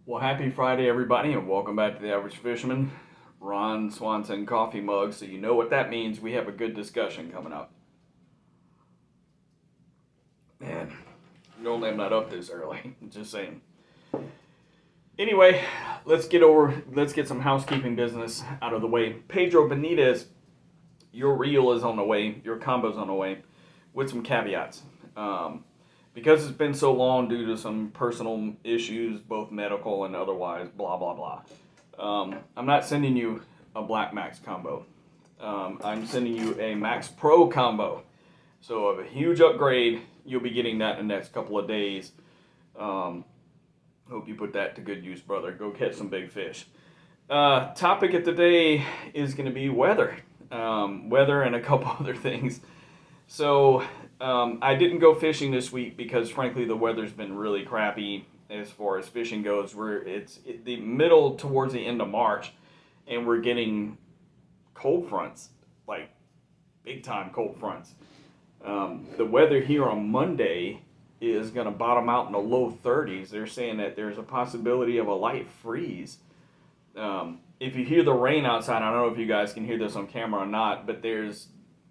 Well, happy Friday, everybody, and welcome back to the Average Fisherman. Ron Swanson coffee mug, so you know what that means. We have a good discussion coming up. Man, normally I'm not up this early. Just saying. Anyway, let's get some housekeeping business out of the way. Pedro Benitez, your reel is on the way, your combo's on the way, with some caveats. Because it's been so long due to some personal issues, both medical and otherwise, blah, blah, blah. I'm not sending you a Black Max combo. I'm sending you a Max Pro combo. So a huge upgrade. You'll be getting that in the next couple of days. Hope you put that to good use, brother. Go catch some big fish. Topic of the day is going to be weather. Weather and a couple other things. So I didn't go fishing this week because, frankly, the weather's been really crappy as far as fishing goes. It's the middle towards the end of March, and we're getting cold fronts, like big time cold fronts. The weather here on Monday is going to bottom out in the low 30s. They're saying that there's a possibility of a light freeze. If you hear the rain outside, I don't know if you guys can hear this on camera or not, but there's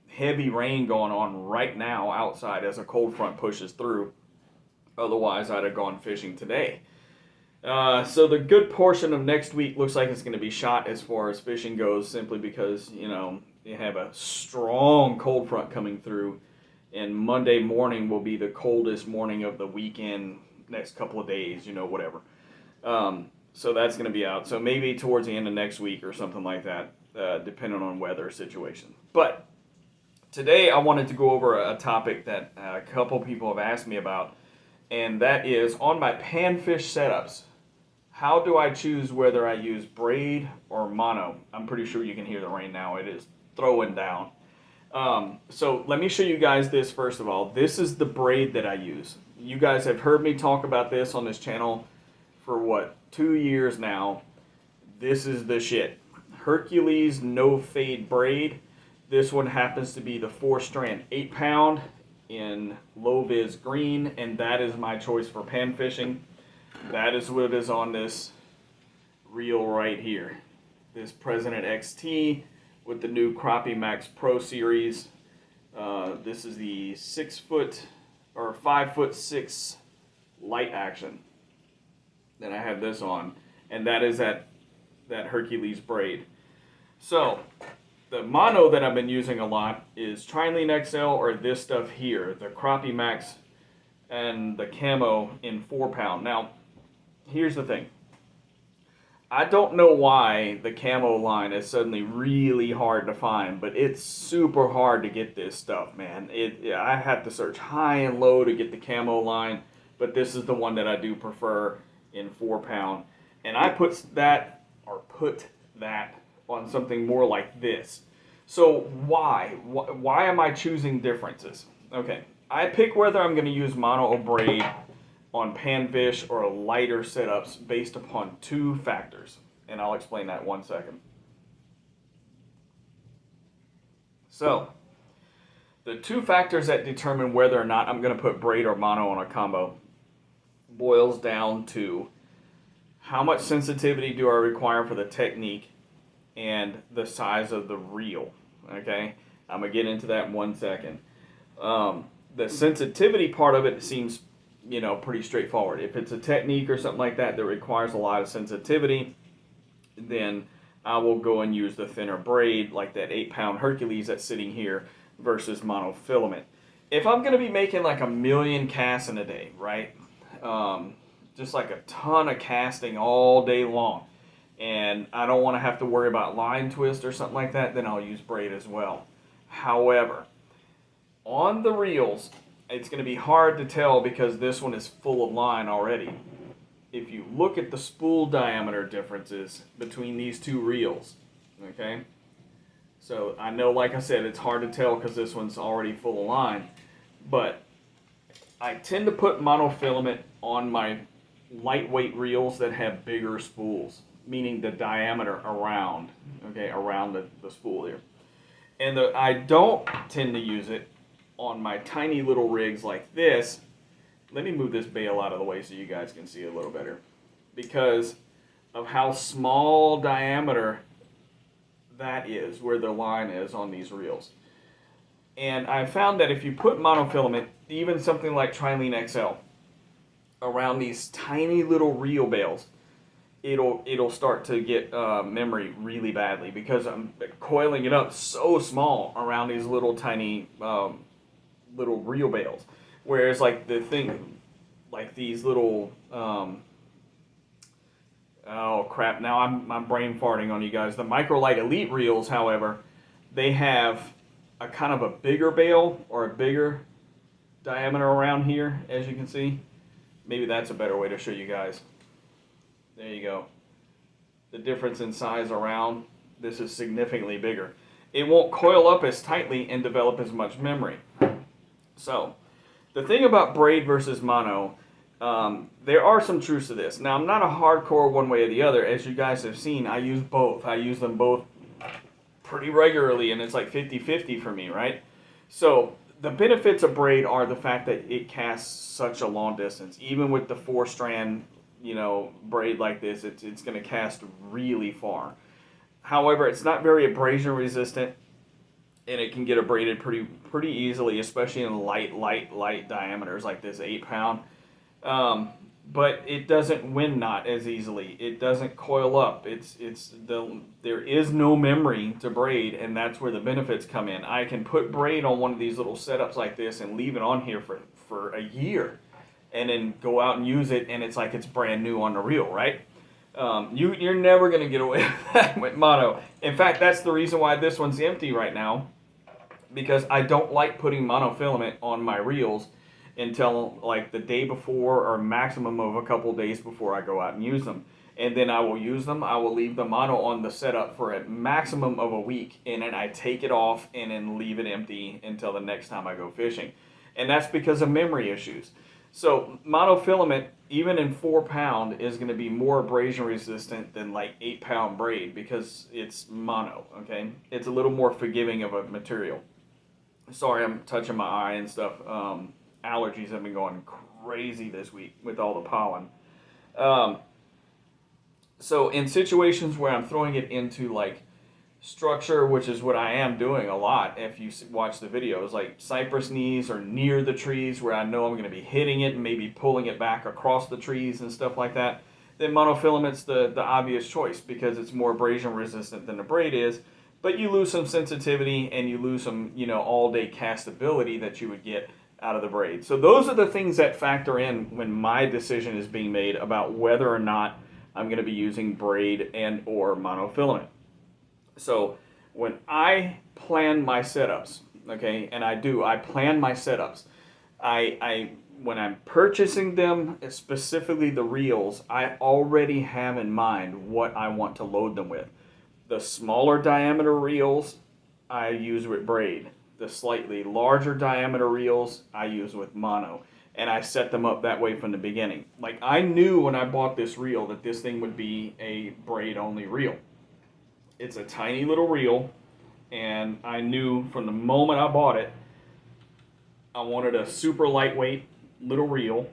heavy rain going on right now outside as a cold front pushes through. Otherwise, I'd have gone fishing today. So the good portion of next week looks like it's going to be shot as far as fishing goes, simply because, you have a strong cold front coming through, and Monday morning will be the coldest morning of the weekend, next couple of days, whatever. So that's going to be out. So maybe towards the end of next week or something like that, depending on weather situation. But today I wanted to go over a topic that a couple people have asked me about, and that is on my panfish setups. How do I choose whether I use braid or mono? I'm pretty sure you can hear the rain now. It is throwing down. So let me show you guys this first of all. This is the braid that I use. You guys have heard me talk about this on this channel for 2 years now. This is the shit. Hercules no fade braid. This one happens to be the 4-strand 8-pound in low vis green, and that is my choice for pan fishing. That is what is on this reel right here. This President XT with the new Crappie Max Pro series. This is the 5'6" light action that I have this on, and that is that Hercules braid. So the mono that I've been using a lot is Trilene XL or this stuff here, the Crappie Max and the camo in 4-pound. Now, here's the thing. I don't know why the camo line is suddenly really hard to find, but it's super hard to get this stuff, man. I have to search high and low to get the camo line, but this is the one that I do prefer in 4-pound. And I put that on something more like this. So why am I choosing differences? Okay, I pick whether I'm going to use mono or braid on panfish or lighter setups based upon 2 factors, and I'll explain that in 1 second. So the 2 factors that determine whether or not I'm going to put braid or mono on a combo boils down to how much sensitivity do I require for the technique and the size of the reel. Okay, I'm gonna get into that in 1 second. The sensitivity part of it seems, pretty straightforward. If it's a technique or something like that that requires a lot of sensitivity, then I will go and use the thinner braid, like that 8-pound Hercules that's sitting here, versus monofilament. If I'm gonna be making like 1 million casts in a day, right? Just like a ton of casting all day long, and I don't want to have to worry about line twist or something like that, then I'll use braid as well. However, on the reels, it's going to be hard to tell because this one is full of line already. If you look at the spool diameter differences between these 2 reels, okay? So I know, like I said, it's hard to tell because this one's already full of line, but I tend to put monofilament on my lightweight reels that have bigger spools, meaning the diameter around the spool here. And I don't tend to use it on my tiny little rigs like this. Let me move this bail out of the way so you guys can see it a little better. because of how small diameter that is, where the line is on these reels. And I found that if you put monofilament, even something like Trilene XL, around these tiny little reel bales, it'll start to get memory really badly, because I'm coiling it up so small around these little tiny little reel bales. Whereas like the thing, like these little oh crap! Now I'm brain farting on you guys. The Microlite Elite reels, however, they have a kind of a bigger bale, or a bigger diameter around here, as you can see. Maybe that's a better way to show you guys. There you go. The difference in size around this is significantly bigger. It won't coil up as tightly and develop as much memory. So, the thing about braid versus mono, there are some truths to this. Now, I'm not a hardcore one way or the other. As you guys have seen, I use both. I use them both pretty regularly, and it's like 50-50 for me, right? So, the benefits of braid are the fact that it casts such a long distance. Even with the 4-strand, braid like this, it's going to cast really far. However, it's not very abrasion resistant, and it can get abraded pretty easily, especially in light diameters like this 8-pound. But it doesn't wind knot as easily. It doesn't coil up. There is no memory to braid, and that's where the benefits come in. I can put braid on one of these little setups like this and leave it on here for a year, and then go out and use it, and it's like it's brand new on the reel, right? You're never going to get away with that with mono. In fact, that's the reason why this one's empty right now, because I don't like putting monofilament on my reels until like the day before, or maximum of a couple days before I go out and use them. And then I will use them. I will leave the mono on the setup for a maximum of a week, and then I take it off and then leave it empty until the next time I go fishing. And that's because of memory issues. So monofilament, even in 4-pound, is going to be more abrasion resistant than like 8-pound braid, because it's mono, okay? It's a little more forgiving of a material. Sorry, I'm touching my eye and stuff. Allergies have been going crazy this week with all the pollen. So in situations where I'm throwing it into like structure, which is what I am doing a lot if you watch the videos, like cypress knees or near the trees where I know I'm going to be hitting it and maybe pulling it back across the trees and stuff like that, then monofilament's the obvious choice, because it's more abrasion resistant than the braid is, but you lose some sensitivity and you lose some, all-day castability that you would get out of the braid. So those are the things that factor in when my decision is being made about whether or not I'm going to be using braid and or monofilament. So when I plan my setups, okay, and I plan my setups. When I'm purchasing them, specifically the reels, I already have in mind what I want to load them with. The smaller diameter reels I use with braid. The slightly larger diameter reels I use with mono. And I set them up that way from the beginning. Like, I knew when I bought this reel that this thing would be a braid only reel. It's a tiny little reel, and I knew from the moment I bought it, I wanted a super lightweight little reel,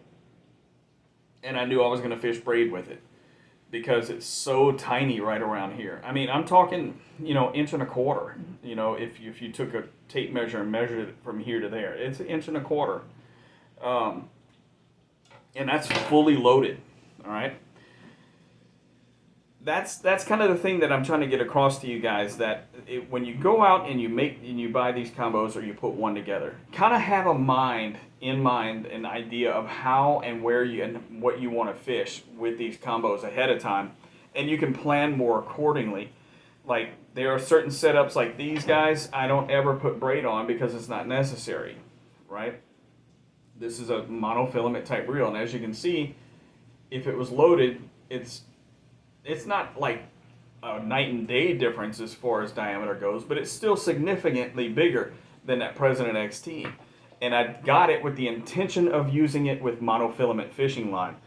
and I knew I was going to fish braid with it, because it's so tiny right around here. I mean, I'm talking, 1.25 inch. If you took a tape measure and measured it from here to there, it's 1.25 inch. And that's fully loaded, all right? That's kind of the thing that I'm trying to get across to you guys, that when you go out and you buy these combos, or you put one together, kind of have an idea of how and where and what you want to fish with these combos ahead of time, and you can plan more accordingly. Like, there are certain setups like these guys I don't ever put braid on because it's not necessary, right? This is a monofilament type reel, and as you can see, if it was loaded, it's not like a night and day difference as far as diameter goes, but it's still significantly bigger than that President XT. And I got it with the intention of using it with monofilament fishing line,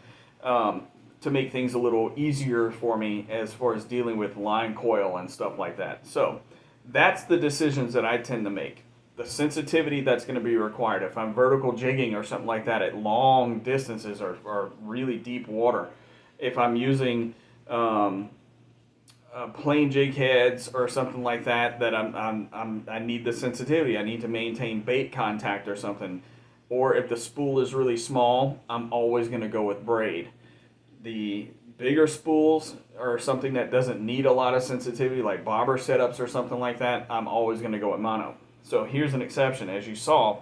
to make things a little easier for me as far as dealing with line coil and stuff like that. So that's the decisions that I tend to make. The sensitivity that's going to be required. If I'm vertical jigging or something like that at long distances, or really deep water, if I'm using plain jig heads or something like that, that I need the sensitivity. I need to maintain bait contact or something. Or if the spool is really small, I'm always going to go with braid. The bigger spools or something that doesn't need a lot of sensitivity, like bobber setups or something like that, I'm always going to go with mono. So here's an exception. As you saw,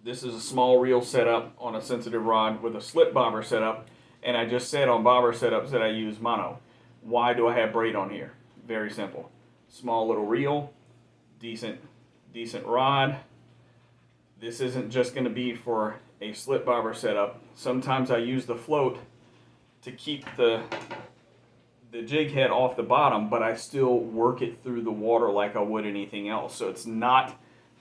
this is a small reel setup on a sensitive rod with a slip bobber setup, and I just said on bobber setups that I use mono. Why do I have braid on here? Very simple. Small little reel, decent rod. This isn't just going to be for a slip bobber setup. Sometimes I use the float to keep the jig head off the bottom, but I still work it through the water like I would anything else. So it's not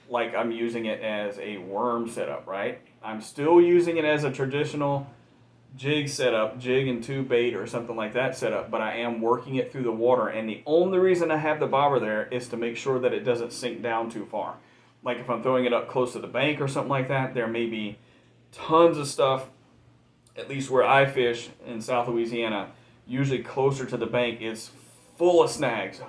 like I'm using it as a worm setup, right? I'm still using it as a traditional jig setup, jig and tube bait or something like that setup, but I am working it through the water. And the only reason I have the bobber there is to make sure that it doesn't sink down too far. Like if I'm throwing it up close to the bank or something like that, there may be tons of stuff, at least where I fish in South Louisiana, usually closer to the bank is full of snags,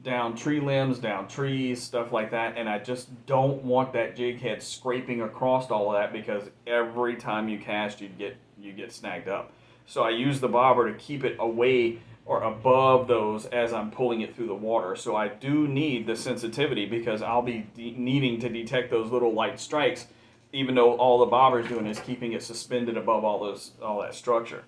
down tree limbs, down trees, stuff like that. And I just don't want that jig head scraping across all of that, because every time you cast, you get snagged up. So I use the bobber to keep it away or above those as I'm pulling it through the water. So I do need the sensitivity, because I'll be needing to detect those little light strikes, even though all the bobber's doing is keeping it suspended above all that structure.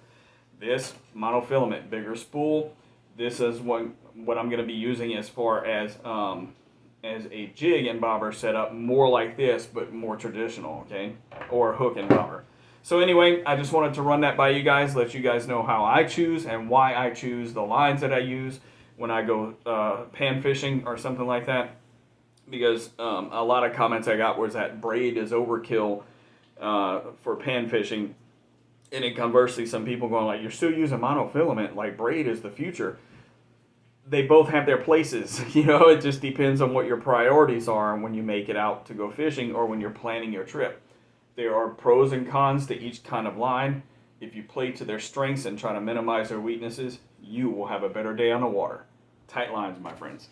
This monofilament, bigger spool. This is what I'm going to be using as far as a jig and bobber setup, more like this, but more traditional, okay, or hook and bobber. So anyway, I just wanted to run that by you guys, let you guys know how I choose and why I choose the lines that I use when I go pan fishing or something like that. Because a lot of comments I got was that braid is overkill for pan fishing. And then conversely, some people going like, you're still using monofilament, like braid is the future. They both have their places. You know, it just depends on what your priorities are when you make it out to go fishing or when you're planning your trip. There are pros and cons to each kind of line. If you play to their strengths and try to minimize their weaknesses, you will have a better day on the water. Tight lines, my friends.